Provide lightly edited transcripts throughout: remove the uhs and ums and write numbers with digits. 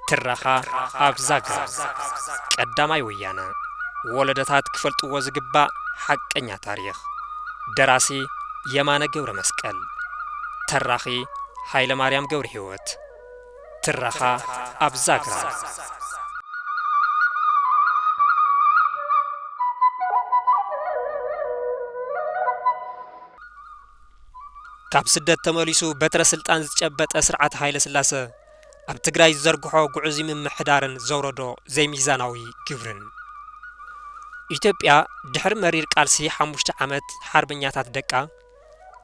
ترخا أبزاغ قداماي ويانا ولدتات كفلطو زغبا حقኛ تاريخ دراسي يمانه ገብረ መስቀል تراخي ኃይለ ማርያም ገብረ ሕይወት ترخا أبزاغ ካብ ስደት ተመሊሱ በትረ ስልጣን ዝጨበጠ ስርዓት ኃይለ ስላሴ ኣብ ትግራይ ዘርግሖ ጉዕዚ ምምሕዳርን ዘውረዶ ዘይሚዛናዊ ግብርን ኢትዮጵያ ድሕር መሪር ቃልሲ 5 ዓመት ሓርበኛታት ደቃ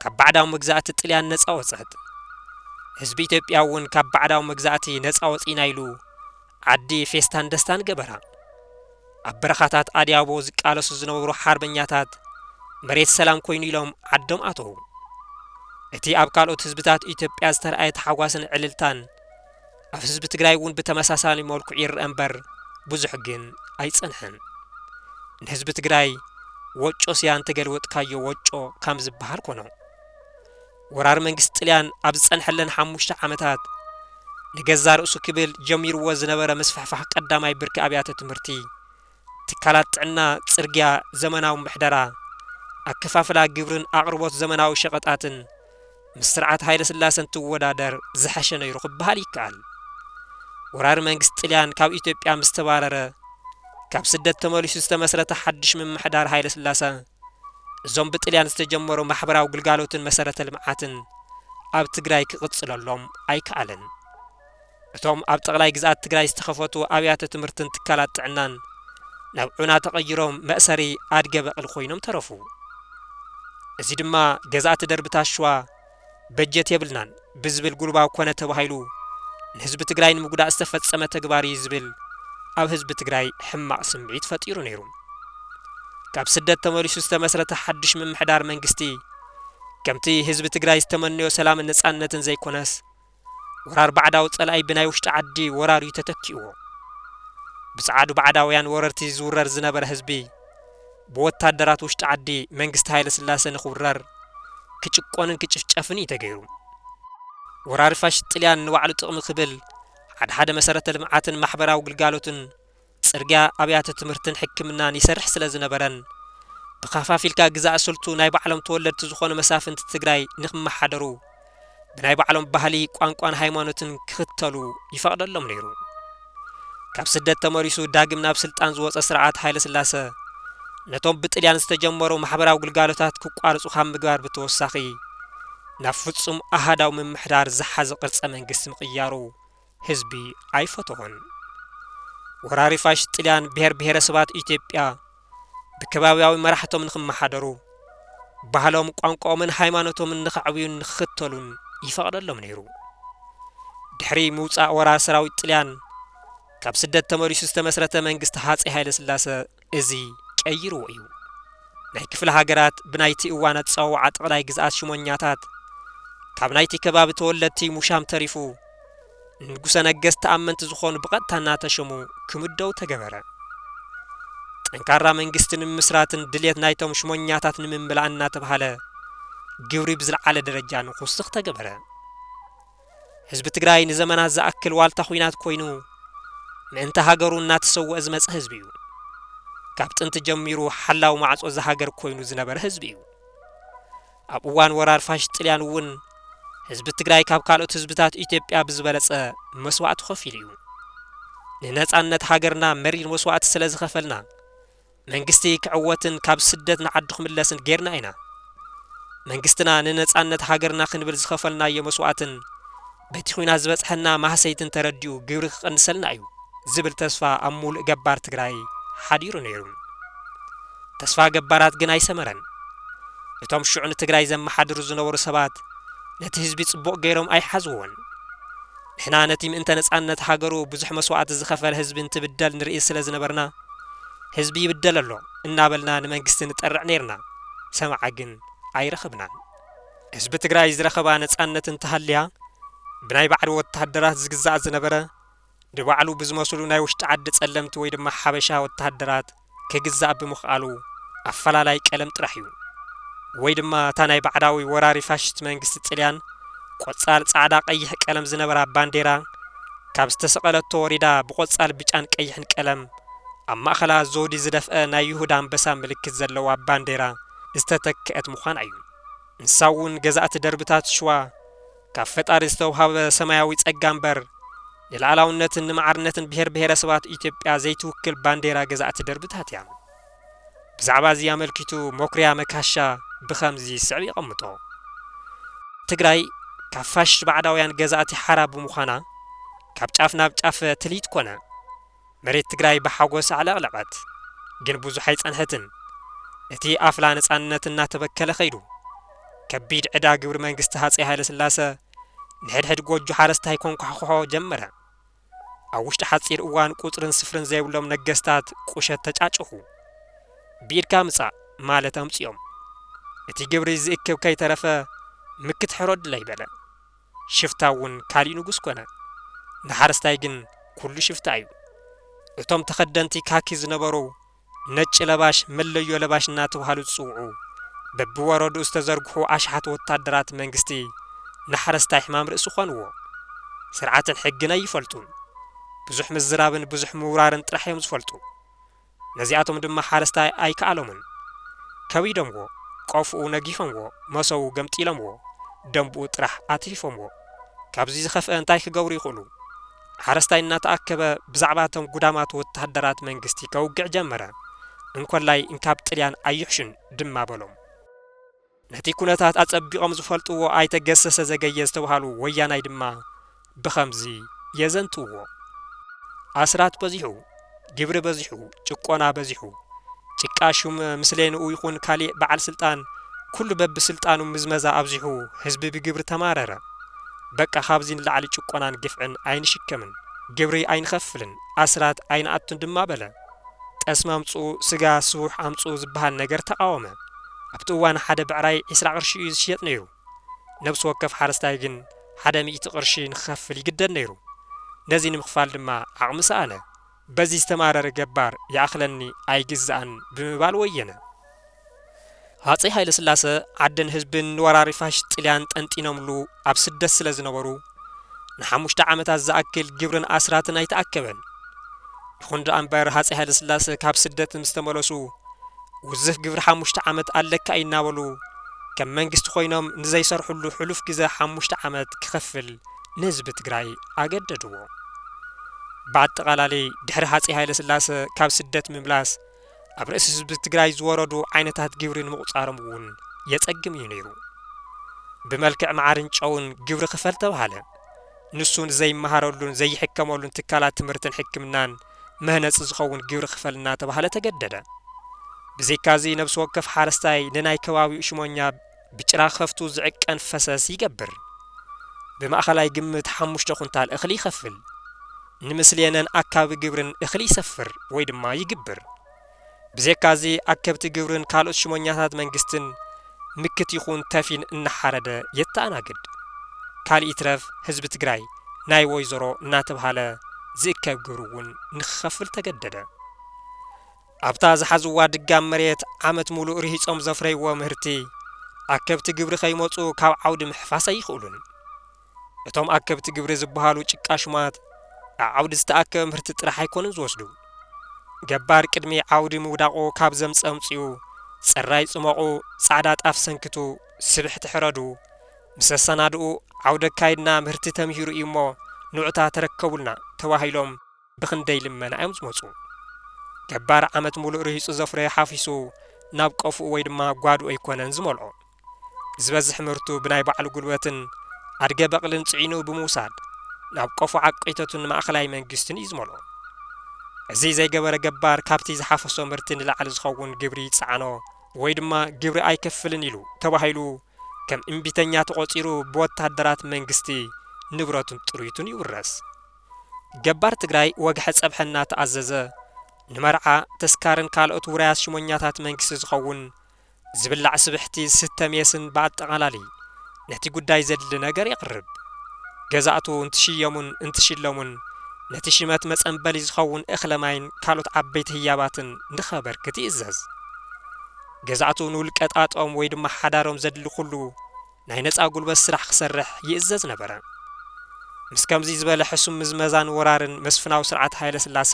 ካብ ባዕዳው መግዛእቲ ጥልያን ነፃ ወፅት ህዝቢ ኢትዮጵያ እውን ካብ ባዕዳው መግዛእቲ ነፃ ወፂና ኢሉ ዓዲ ፌስታን ደስታን ገበራ ኣብ በረኻታት ኣዲያቦ ዝቃለሱ ዝነበሩ ሓርበኛታት መሬት ሰላም ኮይኑ ኢሎም ዓዶም ኣተው እቲ ኣብ ካልኦት ህዝብታት ኢትዮጵያ ዝተርኣየ ተሓጓስን ዕልልታን ኣብ ህዝቢ ትግራይ እውን ብተመሳሳሊ መልክዑ ይርአ እምበር ብዙሕ ግን ኣይጸንሐን ንህዝቢ ትግራይ ወጮ ስያን ተገልወጥካዮ ወጮ ከም ዝበሃል ኮኖ ወራር መንግስት ጥልያን ኣብ ዝጸንሐለን 5 ዓመታት ንገዛ ርእሱ ክብል ጀሚርዎ ዝነበረ መስፋሕፋሕ ቀዳማይ ብርኪ ኣብያተ ትምህርቲ ትካላት ጥዕና ጽርግያ ዘመናዊ ምሕደራ ኣከፋፍላ ግብርን ኣቅርቦት ዘመናዊ ሸቀጣትን مسرعات هايل سلاسن تودادر زحشن يرو خبال يكال ورار منግስት ጥልያን ካብ ኢትዮጵያ ምስተባረረ ካብ ስደት ተመሊሱ ዝተመስረተ ሓድሽ ምምሕዳር ሃይለ ስላሴ እዞም ብጥልያን ዝተጀመሩ ማሕበራዊ ግልጋሎትን መሰረተ ልምዓትን ኣብ ትግራይ ክቅጽለሎም ኣይከኣለን እቶም ኣብ ጠቅላይ ግዛት ትግራይ ዝተኸፈቱ ኣብያተ ትምህርትን ትካላት ጥዕናን ናብ ዑና ተቀይሮም መእሰሪ ኣድገ በቅል ኮይኖም ተረፉ እዚ ድማ ገዛት ደርብታሽዋ በጀት የብልናን ብዝብል ጉልባው ኮነ ተባሂሉ ንህዝብ ትግራይ ንምጉዳእ ዝተፈጸመ ተግባር ይዝብል ኣብ ህዝብ ትግራይ ሕማቅ ስምዒት ፈጢሩ ነይሩ ካብ ስደት ተመሊሱ ዝተመስረተ ሓድሽ ምምሕዳር መንግስቲ ከምቲ ህዝብ ትግራይ ዝተመነዮ ሰላምን ነጻነትን ዘይኮነስ ወራር ባዕዳው ጸላይ ብናይ ውሽጢ ዓዲ ወራሪ ተተኪዎ ብጻዓዱ ባዕዳውያን ወረርቲ ዝውረር ዝነበረ ህዝቢ በወታደራት ውሽጢ ዓዲ መንግስት ኃይለ ስላሴ ንኽውረር كچقونن كچفچفن يتغيرو ورار فاشت طليان نوعلو طقم خبل حد مسارات المعاتن محبراو غلغالوتن صرغيا ابيات تمرتن حكمنا يسرح سلازنبرن بخفافيلكا غزا سلطو ناي بعلم تولد تزخون مسافنت تግራይ ንኽመሓደሩ بناي بعلم ባህሊ ቋንቋን ሃይማኖትን ክኽተሉ ይፈቅደሎም ነይሩ ካብ ስደት ተመሪሱ ዳግም ናብ ስልጣን ዝወፀ ስርዓት ኃይለ ስላሴ ነቶም ብጥልያን ዝተጀመሩ ማሕበራዊ ግልጋሎታት ክቋርጹ ከም ምግባር ብተወሳኺ ናብ ፍጹም ኣሃዳው ምምሕዳር ዝሓዘ ቅርጸ መንግስቲ ምቕያሩ ህዝቢ ኣይፈተሆን ወራሪ ፋሽስት ጥልያን ብሄር ብሄረሰባት ኢትዮጵያ ብከባቢያዊ መራሕቶም ንኽመሓደሩ ባህሎም ቋንቋኦምን ሃይማኖቶምን ንኽዕብዩን ንኽኽተሉን ይፈቅደሎም ነይሩ ድሕሪ ምውፃእ ወራር ሰራዊት ጥልያን ካብ ስደት ተመሪሱ ዝተመስረተ መንግስቲ ሃፄ ኃይለ ስላሴ እዚ ቀይሩ እዩ ናይ ክፍለ ሃገራት ብናይቲ እዋናት ጸዋዓ ጠቅላይ ግዛት ሽሞኛታት ካብ ናይቲ ከባቢ ተወለድቲ ሙሻም ተሪፉ ንጉሰ ነገስት ተኣመንት ዝኾኑ ብቐጥታና ተሸሙ ክምደው ተገበረ ጠንካራ መንግስትን ምስራትን ድልየት ናይቶም ሽሞኛታት ንምምላእና ተባሃለ ግብሪ ብዝለዓለ ደረጃ ንኹስኽ ተገበረ ህዝቢ ትግራይ ንዘመናት ዝኣክል ዋልታ ኹይናት ኮይኑ ምእንተ ሃገሩ እናተሰውአ ዝመጽ ህዝቢ እዩ ካብ ጥንት ጀሚሩ ሓላው ማዕጾ ዝሃገር ኮይኑ ዝነበረ ህዝቢ እዩ ኣብ እዋን ወራር ፋሽስት ጥልያን እውን ህዝቢ ትግራይ ካብ ካልኦት ህዝብታት ኢትዮጵያ ብዝበለጸ መስዋዕት ከፊሉ እዩ ንነጻነት ሃገርና መሪር መስዋዕት ስለ ዝኸፈልና መንግስቲ ክዕወትን ካብ ስደት ንዓዱ ክምለስን ጌርና ኢና መንግስትና ንነጻነት ሃገርና ክንብል ዝኸፈልና የመስዋዕትን በቲ ኹይና ዝበጽሐና ማህሰይትን ተረዲኡ ግብሪ ክቀንሰልና እዩ ዝብል ተስፋ ኣብ ሙሉእ ገባር ትግራይ ሓዲሩ ነይሩ ተስፋ ገባራት ግን ኣይሰመረን እቶም ሽዑን ትግራይ ዘመሓድሩ ዝነበሩ ሰባት ነቲ ህዝቢ ጽቡቕ ገይሮም ኣይሓዝዎን ንሕና ነቲ ምእንተ ነጻነት ሃገሩ ብዙሕ መስዋዕት ዝኸፈለ ህዝቢ እንትብደል ንርኢ ስለ ዝነበርና ህዝቢ ይብደል ኣሎ እናበልና ንመንግስቲ ንጠርዕ ነርና ሰማዓ ግን ኣይረኸብናን ህዝቢ ትግራይ ዝረኸባ ነጻነትን ተሃልያ ብናይ ባዕሉ ወታደራት ዝግዛእ ዝነበረ ድባዕሉ ብዝመስሉ ናይ ውሽጢ ዓዲ ጸለምቲ ወይ ድማ ሓበሻ ወታደራት ከግዛእ ብምኽኣሉ ኣፈላላይ ቀለም ጥራሕ እዩ ወይ ድማ ታ ናይ ባዕዳዊ ወራሪ ፋሽስት መንግስቲ ጥልያን ቆጻል ጻዕዳ ቀይሕ ቀለም ዝነበራ ባንዴራ ካብ ዝተሰቐለቶ ወሪዳ ብቆጻል ብጫን ቀይሕን ቀለም ኣብ ማእኸላ ዘውዲ ዝደፍአ ናይ ይሁዳ ኣንበሳ ምልክት ዘለዋ ባንዴራ ዝተተክአት ምዃና እዩ። ንሳውን ገዛእቲ ደርብታት ሸዋ ካብ ፈጣሪ ዝተውሃበ ሰማያዊ ጸጋ እምበር ንላዕላውነትን ንማዕርነትን ብሄር ብሄረሰባት ኢትዮጵያ ዘይትውክል ባንዴራ ገዛእቲ ደርብታት እያ። ብዛዕባ እዚ ኣመልኪቱ መኩርያ መካሻ ብኸምዚ ስዕብ ይቐምጦ። ትግራይ ካብ ፋሽስት ባዕዳውያን ገዛእቲ ሓራ ብምዃና ካብ ጫፍ ናብ ጫፍ ትልይት ኮነ። መሬት ትግራይ ብሓጎስ ኣዕለቕለቐት፣ ግን ብዙሕ ኣይጸንሐትን። እቲ ኣፍላ ነጻነት እናተበከለ ኸይዱ ከቢድ ዕዳ ግብሪ መንግስቲ ሃፀይ ሃይለ ስላሰ ንሕድሕድ ጎጆ ሓረስታይ ኮንኳሕኩሖ ጀመረ። ኣብ ውሽጢ ሓጺር እዋን ቁጽርን ስፍርን ዘይብሎም ነገስታት ቁሸት ተጫጭኹ። ብኢድካ ምጻእ ማለት ኣምጺኦም። እቲ ግብሪ ዝእክብ ከይተረፈ ምክት ሕሮድላ ይበለ። ሽፍታ እውን ካሊእ ንጉስ ኮነ። ንሓረስታይ ግን ኩሉ ሽፍታ እዩ። እቶም ተኸደንቲ ካኪ ዝነበሩ ነጭ ለባሽ መለዮ ለባሽ እናተባህሉ ዝጽውዑ በብወረዱ ዝተዘርግሑ ኣሽሓት ወታደራት መንግስቲ ንሓረስታይ ሕማም ርእሲ ኾንዎ። ስርዓትን ሕግን ኣይፈልጡን። ብዙሕ ምዝራብን ብዙሕ ምውራርን ጥራሕ እዮም ዝፈልጡ። ነዚኣቶም ድማ ሓረስታይ ኣይከኣሎምን። ከቢዶምዎ፣ ቆፍኡ ነጊፎምዎ፣ መሰቡ ገምጢሎምዎ፣ ደንብኡ ጥራሕ ኣትፊፎምዎ። ካብዚ ዝኸፍአ እንታይ ክገብሩ ይኽእሉ? ሓረስታይ እናተኣከበ ብዛዕባ እቶም ጉዳማት ወታደራት መንግስቲ ከውግዕ ጀመረ። እንኮላይ እንካብ ጥልያን ኣይሕሹን ድማ በሎም። ነቲ ኩነታት ኣጸቢቖም ዝፈልጥዎ ኣይተገሰሰ ዘገየ ዝተባሃሉ ወያናይ ድማ ብኸምዚ የዘንትዎ። ኣስራት በዚሑ፣ ግብሪ በዚሑ፣ ጭቆና በዚሑ፣ ጭቃ ሹም ምስሌንኡ ይኹን ካሊእ በዓል ስልጣን ኩሉ በብስልጣኑ ምዝመዛ ኣብዚሑ ህዝቢ ብግብሪ ተማረረ። በቃ ካብዚ ንላዕሊ ጭቆናን ግፍዕን ኣይንሽከምን፣ ግብሪ ኣይንኸፍልን፣ ኣስራት ኣይንኣቱን ድማ በለ። ጠስሚ ኣምጽኡ ስጋ ስቡሕ ኣምጽኡ ዝበሃል ነገር ተቃወመ። ኣብቲ እዋን ሓደ ብዕራይ 20 ቅርሺ እዩ ዝሽየጥ ነይሩ። ነብሲ ወከፍ ሓረስታይ ግን 100 ቅርሺ ንክኸፍል ይግደድ ነይሩ። ነዚ ንምኽፋል ድማ ዓቕሚ ሰኣነ። በዚ ዝተማረረ ገባር ይኣኽለኒ ኣይግዛእን ብምባል ወየነ። ሃፀይ ሃይለ ስላሰ ዓድን ህዝብን ንወራሪ ፋሽስት ጥልያን ጠንጢኖምሉ ኣብ ስደት ስለ ዝነበሩ ንሓሙሽተ ዓመታት ዝኣክል ግብርን ኣስራትን ኣይተኣከበን። ይኹን ደኣ እምበር ሃፀይ ሃይለ ስላሰ ካብ ስደት ምስ ተመለሱ ውዝፍ ግብሪ 5 ዓመት ኣለካ ይናበሉ ከም መንግስቲ ኮይኖም ንዘይሰርሑሉ ሕሉፍ ግዜ 5 ዓመት ክኸፍል ንህዝቢ ትግራይ ኣገደድዎ። ብኣጠቓላሊ ድሕሪ ሃፀይ ሃይለ ስላሰ ካብ ስደት ምምላስ ኣብ ርእሲ ህዝቢ ትግራይ ዝወረዱ ዓይነታት ግብሪ ንምቁጻሮም እውን የጸግም እዩ ነይሩ። ብመልክዕ መዓርን ጨውን ግብሪ ክፈል ተባሃለ። ንሱን ዘይመሃረሉን ዘይሕከመሉን ትካላት ትምህርትን ሕክምናን ምህነጽ ዝኸውን ግብሪ ክፈል እናተባሃለ ተገደደ። ብዘይካዚ ነብሲ ወከፍ ሓረስታይ ንናይ ከባቢኡ ሽሞኛ ብጭራ ከፍቱ ዝዕቀን ፈሰስ ይገብር። ብማእኸላይ ግምት 5 ኩንታል እኽሊ ይኸፍል። ንምስልየነን ኣካቢ ግብርን እኽሊ ይሰፍር ወይ ድማ ይግብር። ብዘይካዚ ኣከብቲ ግብርን ካልኦት ሽሞኛታት መንግስትን ምክት ይኹን ተፊን እናሓረደ የተኣናግድ። ካሊእ ትረፍ ህዝቢ ትግራይ ናይ ወይዘሮ እናተባሃለ ዝእከብ ግብሪ እውን ንክኸፍል ተገደደ። ኣብታ ዝሓዝዋ ድጋም መሬት ዓመት ሙሉእ ርሂፆም ዘፍረይዎ ምህርቲ ኣከብቲ ግብሪ ከይመፁ ካብ ዓውዲ ምሕፋስ ኣይኽእሉን። እቶም ኣከብቲ ግብሪ ዝበሃሉ ጭቃ ሹማት ኣብ ዓውዲ ዝተኣከበ ምህርቲ ጥራሕ ኣይኮኑን ዝወስዱ። ገባር ቅድሚ ዓውዲ ምውዳቑ ካብ ዘምፀ ኣምፂኡ ፅራይ ጽመቑ ጻዕዳ ጣፍ ሰንክቱ ስብሕ ትሕረዱ ምስ ኣሰናድኡ ዓውደ ካይድና ምህርቲ ተምሂሩ እዩ እሞ ንዑታ ተረከቡልና ተባሂሎም ብክንደይ ልመና እዮም ዝመፁ። ገባር ዓመት ሙሉእ ርሂፁ ዘፍረየ ሓፊሱ ናብ ቀፍኡ ወይ ድማ ጓድኡ ኣይኮነን ዝመልኦ። ዝበዝሕ ምህርቱ ብናይ ባዕሉ ጉልበትን ኣድገ በቕልን ጽዒኑ ብምውሳድ ናብ ቀፉ ዓቂተቱን ማእኸላይ መንግስትን እዩ ዝመልኦ። እዚ ዘይገበረ ገባር ካብቲ ዝሓፈሶ ምህርቲ ንላዕሊ ዝኸውን ግብሪ ይጸዓኖ ወይ ድማ ግብሪ ኣይከፍልን ኢሉ ተባሂሉ ከም እምቢተኛ ተቆፂሩ ብወታደራት መንግስቲ ንብረቱን ጥሩይቱን ይውረስ። ገባር ትግራይ ወግሐ ጸብሐና ተኣዘዘ ንመርዓ ተስካርን ካልኦት ውራያት ሽሞኛታት መንግስቲ ዝኸውን ዝብላዕ ስብሕቲ ስተሜስን በኣጠቓላሊ ነቲ ጉዳይ ዘድሊ ነገር ይቕርብ። ገዛእቱ እንትሽየሙን እንትሽለሙን ነቲ ሽመት መጸንበሊ ዝኸውን እኽለማይን ካልኦት ዓበይቲ ህያባትን ንኸበርክት ይእዘዝ። ገዛእቱ ንውልቀ ጣጦም ወይ ድማ ሓዳሮም ዘድሊ ኩሉ ናይ ነፃ ጉልበት ስራሕ ክሰርሕ ይእዘዝ ነበረ። ምስ ከምዚ ዝበለ ሕሱም ምዝመዛን ወራርን መስፍናዊ ስርዓት ሃይለ ስላሰ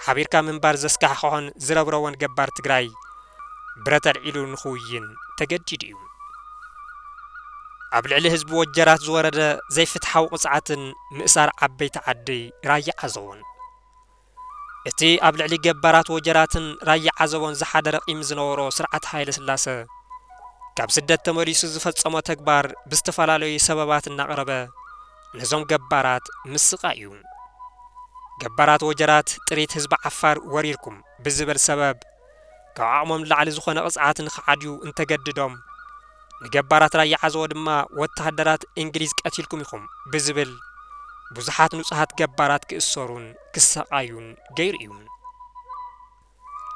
ሓቢርካ ምንባር ዘስካሕኾን ዝረብረዎን ገባር ትግራይ ብረት ኣልዒሉ ንኽውይን ተገዲድ እዩ። ኣብ ልዕሊ ህዝቢ ወጀራት ዝወረደ ዘይፍትሓዊ ቅፅዓትን ምእሳር ዓበይቲ ዓዲ ራያ ዓዘቦን እቲ ኣብ ልዕሊ ገባራት ወጀራትን ራያ ዓዘቦን ዝሓደረ ቂም ዝነበሮ ስርዓት ሃይለ ስላሰ ካብ ስደት ተመሊሱ ዝፈጸሞ ተግባር ብዝተፈላለዩ ሰበባት እናቕረበ ነዞም ገባራት ምስቃ እዩ። ገባራት ወጀራት ጥሪት ህዝቢ ዓፋር ወሪርኩም ብዝብል ሰበብ ካብ ዓቕሞም ላዕሊ ዝኾነ ቅፅዓትን ክዓድዩ እንተገድዶም ንገባራት ራያ ዓዘቦ ድማ ወተሃደራት እንግሊዝ ቀቲልኩም ኢኹም ብዝብል ብዙሓት ንጹሃት ገባራት ክእሰሩን ክሰቃዩን ገይሩ እዩ።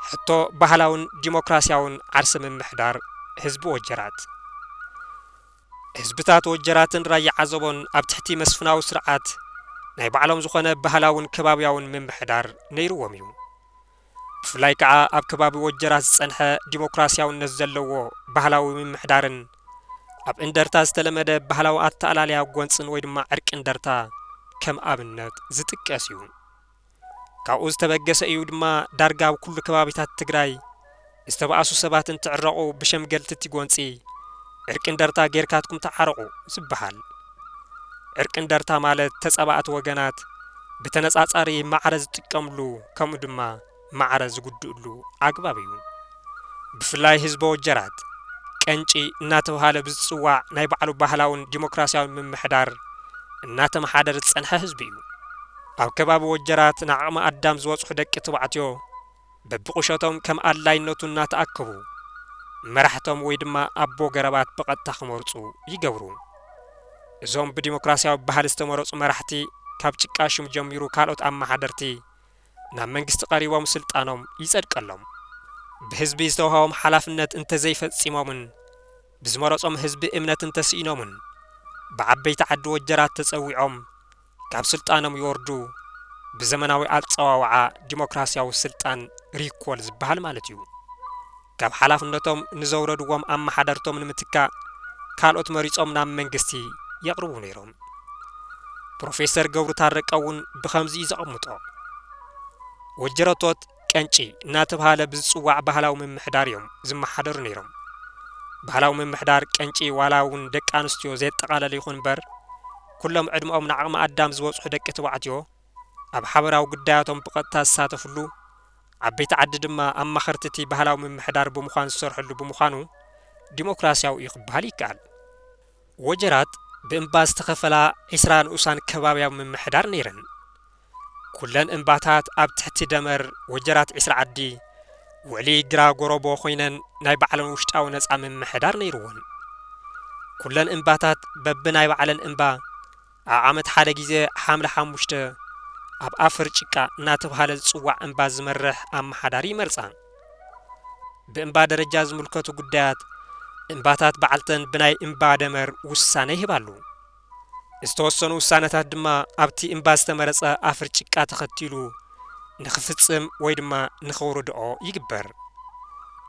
ሕቶ ባህላውን ዲሞክራሲያውን ዓርሰ ምምሕዳር ህዝቢ ወጀራት ህዝብታት ወጀራትን ራያ ዓዘቦን ኣብ ትሕቲ መስፍናዊ ስርዓት ናይ ባዕሎም ዝኾነ ባህላውን ከባብያውን ምምሕዳር ነይርዎም እዩ። ብፍላይ ከዓ ኣብ ከባቢ ወጀራት ዝጸንሐ ዲሞክራሲያውነት ዘለዎ ባህላዊ ምምሕዳርን ኣብ እንደርታ ዝተለመደ ባህላዊ ኣተኣላልያ ጎንፅን ወይ ድማ ዕርቂ እንደርታ ከም ኣብነት ዝጥቀስ እዩ። ካብኡ ዝተበገሰ እዩ ድማ ዳርጋ ኣብ ኩሉ ከባቢታት ትግራይ ዝተባእሱ ሰባት እንትዕረቑ ብሸምገልቲ እቲ ጎንፂ ዕርቂ እንደርታ ጌርካትኩም ተዓረቑ ዝበሃል። ዕርቂ እንደርታ ማለት ተጸባእቲ ወገናት ብተነጻጻሪ ማዕረ ዝጥቀምሉ ከምኡ ድማ ማዕረ ዝጉድእሉ ኣግባብ እዩ። ብፍላይ ህዝቢ ወጀራት ቀንጪ እናተባሃለ ብዝፅዋዕ ናይ ባዕሉ ባህላውን ዲሞክራሲያዊ ምምሕዳር እናተመሓደረ ዝጸንሐ ህዝቢ እዩ። ኣብ ከባቢ ወጀራት ንዓቕሚ ኣዳም ዝበጽሑ ደቂ ተባዕትዮ በብቁሸቶም ከም ኣድላይነቱ እናተኣከቡ መራሕቶም ወይ ድማ ኣቦ ገረባት ብቐጥታ ክመርፁ ይገብሩ። እዞም ብዲሞክራሲያዊ ባህሊ ዝተመረፁ መራሕቲ ካብ ጭቃሽም ጀሚሩ ካልኦት ኣመሓደርቲ ናብ መንግስቲ ቀሪቦም ስልጣኖም ይጸድቀሎም። ብህዝቢ ዝተውሃቦም ሓላፍነት እንተዘይፈጺሞምን ብዝመረፆም ህዝቢ እምነት እንተስኢኖምን ብዓበይቲ ዓዲ ወጀራት ተጸዊዖም ካብ ስልጣኖም ይወርዱ ብዘመናዊ ኣጸዋውዓ ዲሞክራሲያዊ ስልጣን ሪኮል ዝበሃል ማለት እዩ። ካብ ሓላፍነቶም ንዘውረድዎም ኣመሓደርቶም ንምትካእ ካልኦት መሪፆም ናብ መንግስቲ የቕርቡ ነይሮም። ፕሮፌሰር ገብሩ ታረቀውን ብኸምዚ ዘቐምጦ ወጀረቶት ቀንጪ እናተባሃለ ብዝፅዋዕ ባህላዊ ምምሕዳር እዮም ዝመሓደሩ ነይሮም። ባህላዊ ምምሕዳር ቀንጪ ዋላ እውን ደቂ ኣንስትዮ ዘጠቓለለ ይኹን እምበር ኩሎም ዕድሚኦም ንዓቕሚ ኣዳም ዝበፅሑ ደቂ ተባዕትዮ ኣብ ሓበራዊ ጉዳያቶም ብቐጥታ ዝሳተፍሉ ዓበይቲ ዓዲ ድማ ኣማኸርቲ እቲ ባህላዊ ምምሕዳር ብምዃን ዝሰርሕሉ ብምዃኑ ዲሞክራሲያዊ እዩ ክበሃል ይከኣል። ወጀራት ብእምባ ዝተኸፈላ 20 ንኡሳን ከባብያዊ ምምሕዳር ነይረን። ኩለን እምባታት ኣብ ትሕቲ ደመር ወጀራት 20 ዓዲ ውዕሊ ግራ ጎረቦ ኮይነን ናይ ባዕለን ውሽጣዊ ነፃ ምምሕዳር ነይርዎን። ኩለን እምባታት በብናይ ባዕለን እምባ ኣብ ዓመት ሓደ ግዜ ሓምለ 5 ኣብ ኣፈር ጭቃ እናተባሃለ ዝፅዋዕ እምባ ዝመርሕ ኣመሓዳሪ ይመርፃ። ብእምባ ደረጃ ዝምልከቱ ጉዳያት እምባታት በዓልተን ብናይ እምባ ደመር ውሳነ ይህባሉ። ዝተወሰኑ ውሳነታት ድማ ኣብቲ እምባ ዝተመረፀ ኣፈር ጭቃ ተኸቲሉ ንኽፍጽም ወይ ድማ ንኽውርድኦ ይግበር።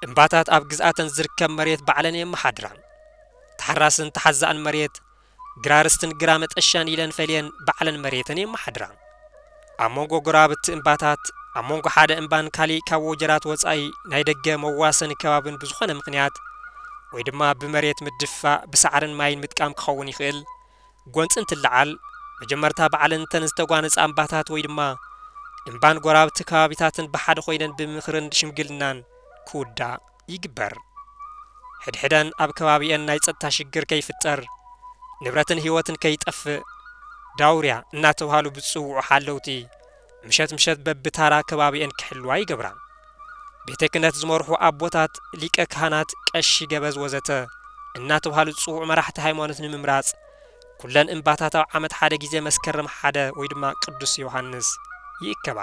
እምባታት ኣብ ግዝኣተን ዝርከብ መሬት ባዕለን የመሓድራ። ተሓራስን ተሓዛእን መሬት ግራርስትን ግራ መጠሻን ኢለን ፈልየን ባዕለን መሬተን የመሓድራ። ኣብ መንጎ ጎራብቲ እምባታት ኣብ መንጎ ሓደ እምባን ካሊእ ካብ ወጀራት ወፃኢ ናይ ደገ መዋሰኒ ከባብን ብዝኾነ ምክንያት ወይ ድማ ብመሬት ምድፋእ ብሳዕርን ማይን ምጥቃም ክኸውን ይኽእል ጎንፂ እንትለዓል መጀመርታ ባዕለን ተን ዝተጓነፃ እምባታት ወይ ድማ እምባን ጎራብቲ ከባቢታትን ብሓደ ኮይነን ብምክርን ሽምግልናን ክውዳእ ይግበር። ሕድሕደን ኣብ ከባቢአን ናይ ጸጥታ ሽግር ከይፍጠር ንብረትን ህይወትን ከይጠፍእ ዳውርያ እናተባሃሉ ብዝፅውዑ ሓለውቲ ምሸት በብታራ ከባቢአን ክሕልዋ ይገብራ። ቤተ ክህነት ዝመርሑ ኣቦታት ሊቀ ካህናት ቀሺ ገበዝ ወዘተ እናተባሃሉ ዝፅውዑ መራሕቲ ሃይማኖት ንምምራፅ ኩለን እምባታት ኣብ ዓመት ሓደ ግዜ መስከረም 1 ወይ ድማ ቅዱስ ዮሐንስ ይእከባ።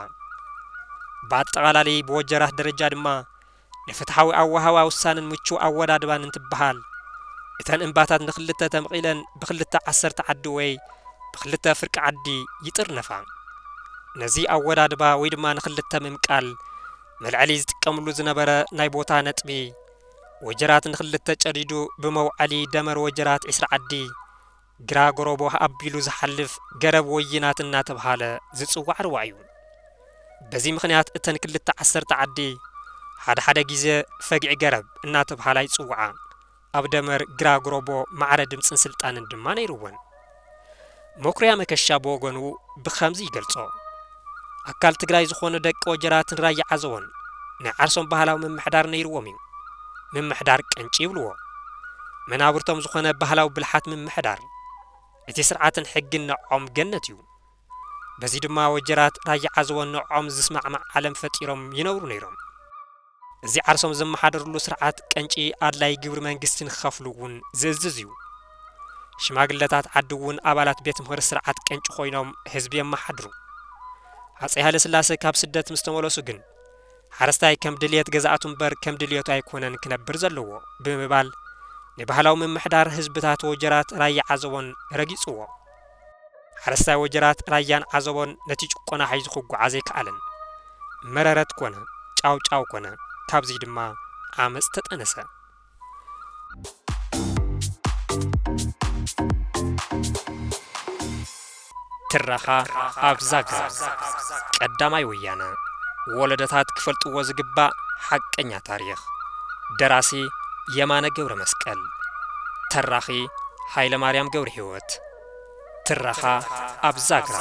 በአጠቃላይ በወጀራት ደረጃ ድማ ንፍትሓዊ ኣወሃዋ ውሳነን ምቹው ኣወዳድባን እንትበሃል እተን እምባታት ንኽልተ ተመቂለን ብክልተ 10 ዓዲ ወይ ብክልተ ፍርቂ ዓዲ ይጥርነፋ። ነዚ ኣወዳድባ ወይ ድማ ንኽልተ ምምቃል መልዓሊ ዝጥቀምሉ ዝነበረ ናይ ቦታ ነጥቢ ወጀራት ንኽልተ ጨዲዱ ብመውዓሊ ደመር ወጀራት 20 ዓዲ ግራጎሮቦ አቢሉ ዝሐልፍ ገረብ ወይናት እናተብሃለ ዝጽዋዕ ርዋ እዩ በዚ ምኽንያት እተን ክልተ 10 ዓዲ ሓደ ጊዜ ፈጊዕ ገረብ እናተብሃላ ይጽዋዓ ኣብ ደመር ግራጎሮቦ ማዕረ ድምጽን ስልጣንን ድማ ነይሩወን መኩርያ መከሻ በወገኑ ብኸምዚ ይገልጾ ኣካል ትግራይ ዝኾኑ ደቂ ወጀራትን ራያ ዓዘቦን ናይ ዓርሶም ባህላዊ ምምሕዳር ነይሩዎም እዩ ምምሕዳር ቀንጪ ይብልዎ መናብርቶም ዝኾነ ባህላዊ ብልሓት ምምሕዳር እቲ ስርዓትን ሕግን ንዖም ገነት እዩ በዚ ድማ ወጀራት ራያ ዓዘቦን ንዖም ዝስማዕማዕ ዓለም ፈጢሮም ይነብሩ ነይሮም እዚ ዓርሶም ዘመሓደርሉ ስርዓት ቀንጪ ኣድላይ ግብሪ መንግስትን ክኸፍሉውን ዝእዝዝ እዩ ሽማግለታት ዓድውን ኣባላት ቤት ምኽሪ ስርዓት ቀንጪ ኮይኖም ህዝቢ የመሓድሩ ሃፀይ ሃይለ ሥላሴ ካብ ስደት ምስ ተመለሱ ግን ሓረስታይ ከም ድልየት ገዛእቱ እምበር ከም ድልየቱ ኣይኮነን ክነብር ዘለዎ ብምባል ንባህላዊ ምምሕዳር ህዝብታት ወጀራት ራያ ዓዘቦን ረጊጽዎ ሓረስታይ ወጀራት ራያን ዓዘቦን ነቲ ጭቆና ሒዙ ክጓዓዝ ኣይከኣለን መረረት ኮነ ጫውጫው ኮነ ካብዚ ድማ ዓመፅ ተጠነሰ ትረኻ ኣብ ዛግራ ቀዳማይ ወያነ ወለደታት ክፈልጥዎ ዝግባእ ሓቀኛ ታሪኽ ደራሲ የማነ ገብረ መስቀል ተራኺ ሃይለ ማርያም ገብረ ሕይወት ትረኻ ኣብ ዛግራ